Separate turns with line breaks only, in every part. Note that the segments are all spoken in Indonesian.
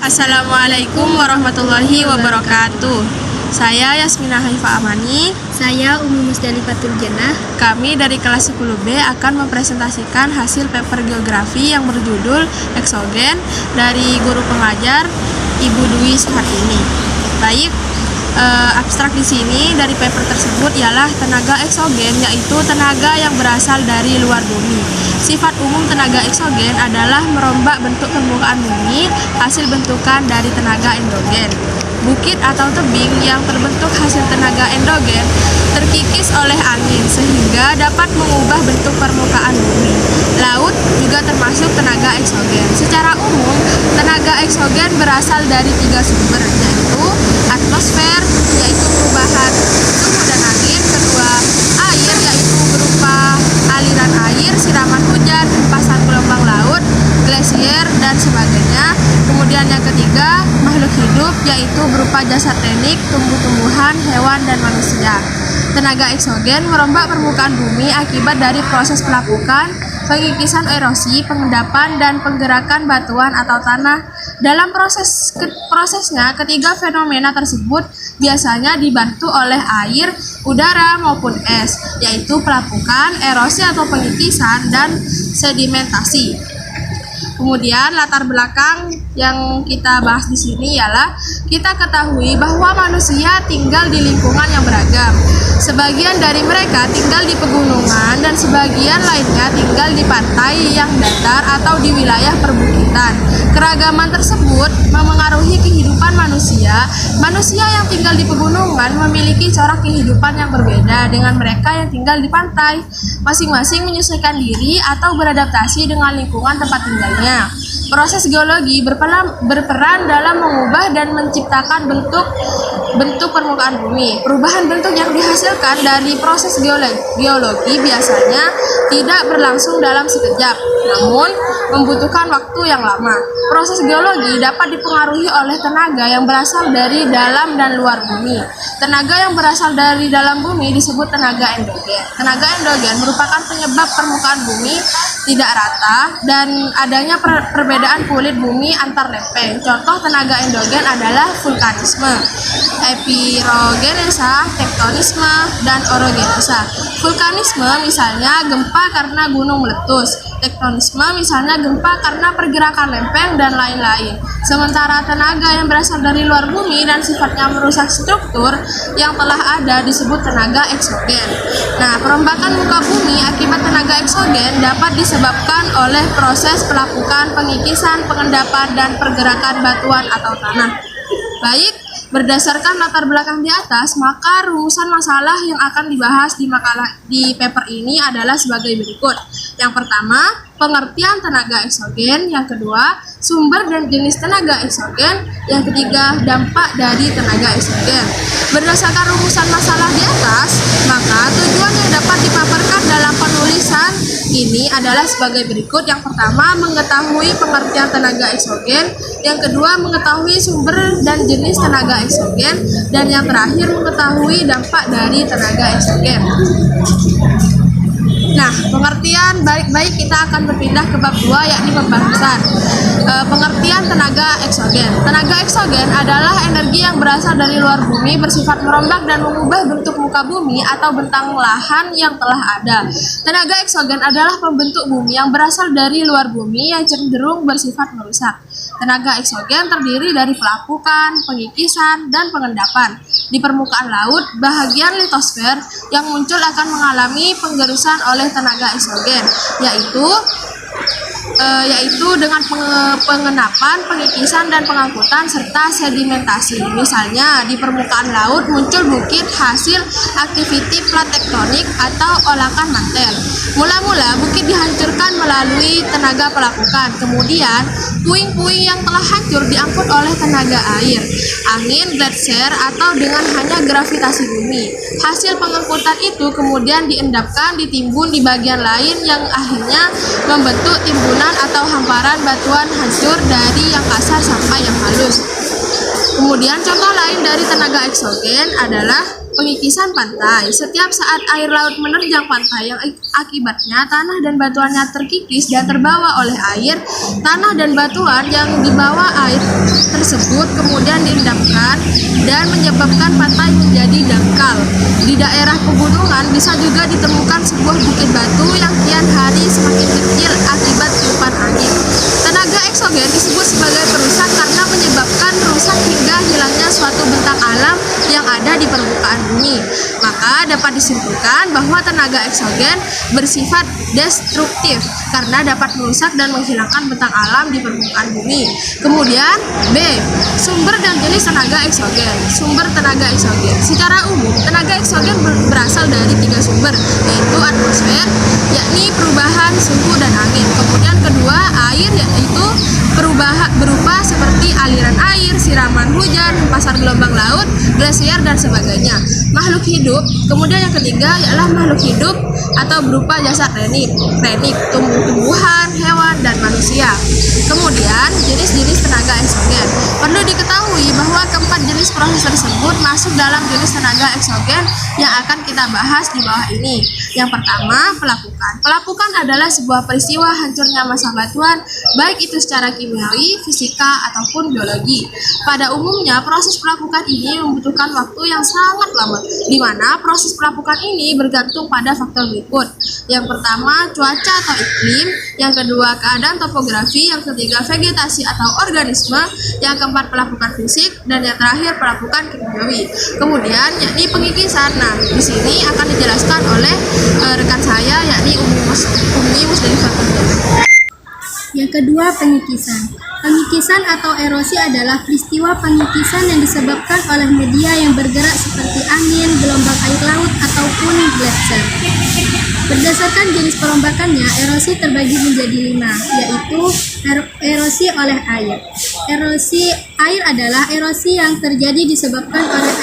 Assalamualaikum warahmatullahi wabarakatuh. Saya Yasmina Haifa Amani.
Saya Umi Musdalifatul Jannah.
Kami dari kelas 10B akan mempresentasikan hasil paper geografi yang berjudul Eksogen dari guru pengajar Ibu Dwi Suhartini. Baik, abstrak di sini dari paper tersebut ialah tenaga eksogen, yaitu tenaga yang berasal dari luar bumi. Sifat umum tenaga eksogen adalah merombak bentuk permukaan bumi hasil bentukan dari tenaga endogen. Bukit atau tebing yang terbentuk hasil tenaga endogen terkikis oleh angin sehingga dapat mengubah bentuk permukaan bumi. Laut juga termasuk tenaga eksogen. Secara umum, tenaga eksogen berasal dari 3 sumber, yaitu atmosfer, yaitu perubahan suhu dan angin. Kedua, air, yaitu berupa aliran air, siraman hujan, hempasan gelombang laut, glasier, dan sebagainya. Kemudian yang ketiga, makhluk hidup, yaitu berupa jasad teknik, tumbuh-tumbuhan, hewan, dan manusia. Tenaga eksogen merombak permukaan bumi akibat dari proses pelapukan, pengikisan erosi, pengendapan, dan penggerakan batuan atau tanah. Dalam prosesnya, ketiga fenomena tersebut biasanya dibantu oleh air, udara, maupun es, yaitu pelapukan, erosi atau pengikisan, dan sedimentasi. Kemudian latar belakang yang kita bahas di sini ialah kita ketahui bahwa manusia tinggal di lingkungan yang beragam. Sebagian dari mereka tinggal di pegunungan dan sebagian lainnya tinggal di pantai yang datar atau di wilayah perbukitan. Keragaman tersebut memengaruhi kehidupan manusia. Manusia yang tinggal di pegunungan memiliki corak kehidupan yang berbeda dengan mereka yang tinggal di pantai. Masing-masing menyesuaikan diri atau beradaptasi dengan lingkungan tempat tinggalnya. Proses geologi berperan dalam mengubah dan menciptakan bentuk permukaan bumi. Perubahan bentuk yang dihasilkan dari proses geologi biasanya tidak berlangsung dalam sekejap, namun membutuhkan waktu yang lama. Proses geologi dapat dipengaruhi oleh tenaga yang berasal dari dalam dan luar bumi. Tenaga yang berasal dari dalam bumi disebut tenaga endogen. Tenaga endogen merupakan penyebab permukaan bumi tidak rata dan adanya perbedaan kulit bumi antar lempeng. Contoh tenaga endogen adalah vulkanisme, epirogenesa, tektonisme, dan orogenesa. Vulkanisme misalnya gempa karena gunung meletus, tektonisme misalnya gempa karena pergerakan lempeng, dan lain-lain. Sementara tenaga yang berasal dari luar bumi dan sifatnya merusak struktur yang telah ada disebut tenaga eksogen. Nah, perombakan muka bumi akibat tenaga eksogen dapat disebabkan oleh proses pelapukan, pengikisan, pengendapan, dan pergerakan batuan atau tanah. Baik, berdasarkan latar belakang di atas, maka rumusan masalah yang akan dibahas di paper ini adalah sebagai berikut. Yang pertama, pengertian tenaga eksogen. Yang kedua, sumber dan jenis tenaga eksogen. Yang ketiga, dampak dari tenaga eksogen. Berdasarkan rumusan masalah di atas, maka tujuan yang dapat dipaparkan dalam penulisan ini adalah sebagai berikut. Yang pertama, mengetahui pengertian tenaga eksogen. Yang kedua, mengetahui sumber dan jenis tenaga eksogen. Dan yang terakhir, mengetahui dampak dari tenaga eksogen. Nah, pengertian baik kita akan berpindah ke bab 2, yakni pembahasan pengertian tenaga eksogen. Tenaga eksogen adalah energi yang berasal dari luar bumi, bersifat merombak dan mengubah bentuk muka bumi atau bentang lahan yang telah ada. Tenaga eksogen adalah pembentuk bumi yang berasal dari luar bumi yang cenderung bersifat merusak. Tenaga eksogen terdiri dari pelapukan, pengikisan, dan pengendapan. Di permukaan laut, bahagian litosfer yang muncul akan mengalami penggerusan oleh tenaga eksogen, yaitu dengan pengenapan, pengikisan, dan pengangkutan serta sedimentasi. Misalnya, di permukaan laut muncul bukit hasil aktiviti plat tektonik atau olakan mantel. Mula-mula bukit dihancurkan melalui tenaga pelapukan. Kemudian, puing-puing yang telah hancur diangkut oleh tenaga air, angin, glasier, atau dengan hanya gravitasi bumi. Hasil pengangkutan itu kemudian diendapkan, ditimbun di bagian lain yang akhirnya membentuk timbunan atau hamparan batuan hancur dari yang kasar sampai yang halus. Kemudian contoh lain dari tenaga eksogen adalah pengikisan pantai. Setiap saat air laut menerjang pantai yang akibatnya tanah dan batuannya terkikis dan terbawa oleh air, tanah dan batuan yang dibawa air direndamkan dan menyebabkan pantai menjadi dangkal. Di daerah pegunungan bisa juga ditemukan sebuah bukit batu yang kian hari semakin kecil akibat tiupan angin. Tenaga eksogen disebut sebagai perusak karena menyebabkan rusak hingga hilangnya suatu bentang alam yang ada di permukaan bumi. Maka dapat disimpulkan bahwa tenaga eksogen bersifat destruktif karena dapat merusak dan menghilangkan bentang alam di permukaan bumi. Kemudian B. Sumber dan jenis tenaga eksogen. Sumber tenaga eksogen. Secara umum, tenaga eksogen berasal dari 3 sumber, yaitu atmosfer, yakni perubahan suhu dan angin. Kemudian kedua, air, yaitu berupa seperti aliran air, siraman hujan, hempasan gelombang laut, glasier, dan sebagainya. Makhluk hidup. Kemudian yang ketiga ialah makhluk hidup atau berupa jasad renik, tumbuh-tumbuhan, hewan, dan manusia. Kemudian jenis-jenis tenaga eksogen. Perlu diketahui bahwa keempat jenis proses tersebut masuk dalam jenis tenaga eksogen yang akan kita bahas di bawah ini. Yang pertama, pelapukan. Pelapukan adalah sebuah peristiwa hancurnya massa batuan, baik itu secara kimiawi, fisika, ataupun biologi. Pada umumnya, proses pelapukan ini membutuhkan waktu yang sangat lama, di mana proses pelapukan ini bergantung pada faktor berikut. Yang pertama, cuaca atau iklim. Yang kedua, keadaan topografi. Yang ketiga, vegetasi atau organisme. Yang keempat, pelapukan fisik. Dan yang terakhir, pelapukan kimiawi. Kemudian, yakni pengikisan. Nah, di sini akan dijelaskan oleh rekan saya, yakni Umi Musdalifah Fatul Jannah.
Yang kedua, pengikisan. Pengikisan atau erosi adalah peristiwa pengikisan yang disebabkan oleh media yang bergerak seperti angin, gelombang air laut, ataupun gletser. Berdasarkan jenis perombakannya, erosi terbagi menjadi 5, yaitu erosi oleh air. Erosi air adalah erosi yang terjadi disebabkan oleh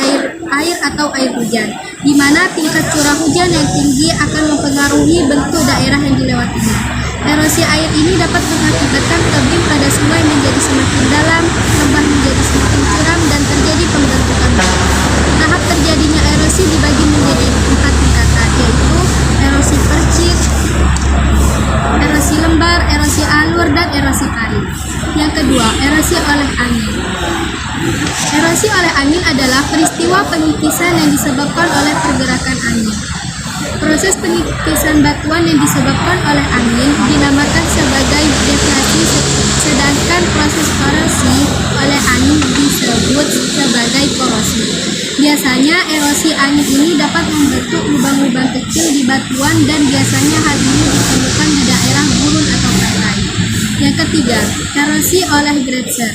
air atau air hujan, di mana tingkat curah hujan yang tinggi akan mempengaruhi bentuk daerah yang dilewatinya. Erosi air ini dapat mengakibatkan tebing pada sungai menjadi semakin dalam, lembah menjadi semakin curam, dan terjadi pembentukan batu. Tahap terjadinya erosi dibagi menjadi 4 tingkatan, yaitu erosi percik, erosi lembar, erosi alur, dan erosi parit. Yang kedua, erosi oleh angin. Erosi oleh angin adalah peristiwa pengikisan yang disebabkan oleh pergerakan angin. Proses pengikisan batuan yang disebabkan oleh angin dinamakan sebagai deflasi, sedangkan proses korosi oleh angin disebut sebagai korosi. Biasanya erosi angin ini dapat membentuk lubang-lubang kecil di batuan dan biasanya hal ini ditemukan di daerah gurun atau pantai. Yang ketiga, erosi oleh gletser.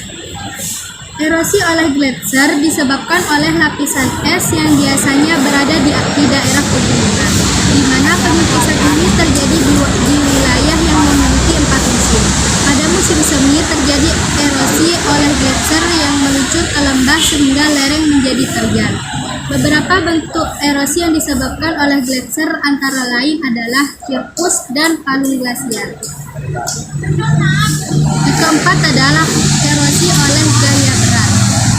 Erosi oleh gletser disebabkan oleh lapisan es yang biasanya berada di daerah pegunungan, di mana pengikisan ini terjadi di wilayah yang memiliki 4 musim. Pada musim semi terjadi erosi oleh gletser yang meluncur ke lembah sehingga lereng menjadi terjal. Beberapa bentuk erosi yang disebabkan oleh gletser antara lain adalah sirkus dan palung glasial. Yang keempat adalah erosi oleh gaya berat.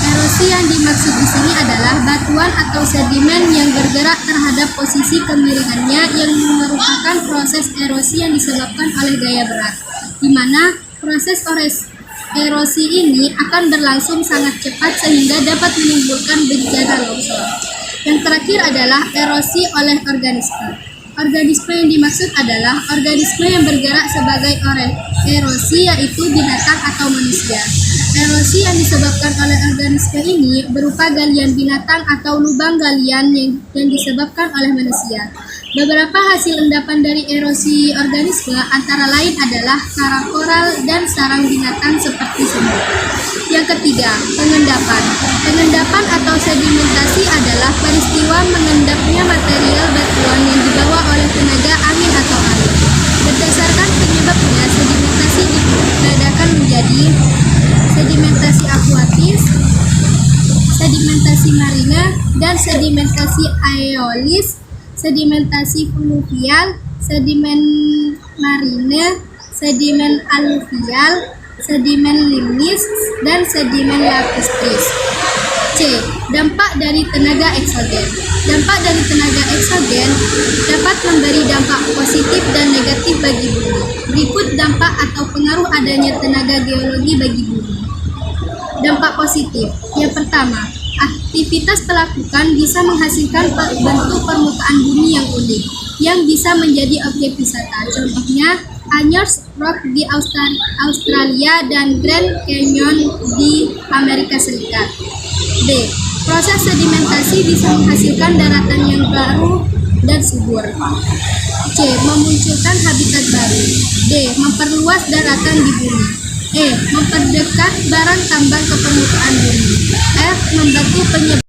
Erosi yang dimaksud di sini adalah batuan atau sedimen yang bergerak terhadap posisi kemiringannya yang merupakan proses erosi yang disebabkan oleh gaya berat, di mana proses erosi ini akan berlangsung sangat cepat sehingga dapat menimbulkan bencana longsor. Yang terakhir adalah erosi oleh organisme. Organisme yang dimaksud adalah organisme yang bergerak sebagai erosi, yaitu binatang atau manusia. Erosi yang disebabkan oleh organisme ini berupa galian binatang atau lubang galian yang disebabkan oleh manusia. Beberapa hasil endapan dari erosi organisme antara lain adalah karang koral dan sarang binatang seperti semut. Yang ketiga, pengendapan. Pengendapan atau sedimentasi adalah peristiwa mengendapnya material batuan yang dibawa oleh tenaga angin atau air. Berdasarkan penyebabnya, sedimentasi dibedakan menjadi sedimentasi akuatis, sedimentasi marina, dan sedimentasi aeolis, sedimentasi fluvial, sedimen marine, sedimen aluvial, sedimen limnis, dan sedimen lacustres. C. Dampak dari tenaga eksogen. Dampak dari tenaga eksogen dapat memberi dampak positif dan negatif bagi bumi. Berikut dampak atau pengaruh adanya tenaga geologi bagi bumi. Dampak positif. Yang pertama, aktivitas pelakukan bisa menghasilkan bentuk permukaan bumi yang unik, yang bisa menjadi objek wisata. Contohnya, Anyers Rock di Australia dan Grand Canyon di Amerika Serikat. B. Proses sedimentasi bisa menghasilkan daratan yang baru dan subur. C. Memunculkan habitat baru. D. Memperluas daratan di bumi. E. Memperdekat barang tambang ke permukaan bumi. F. Membantu penyebaran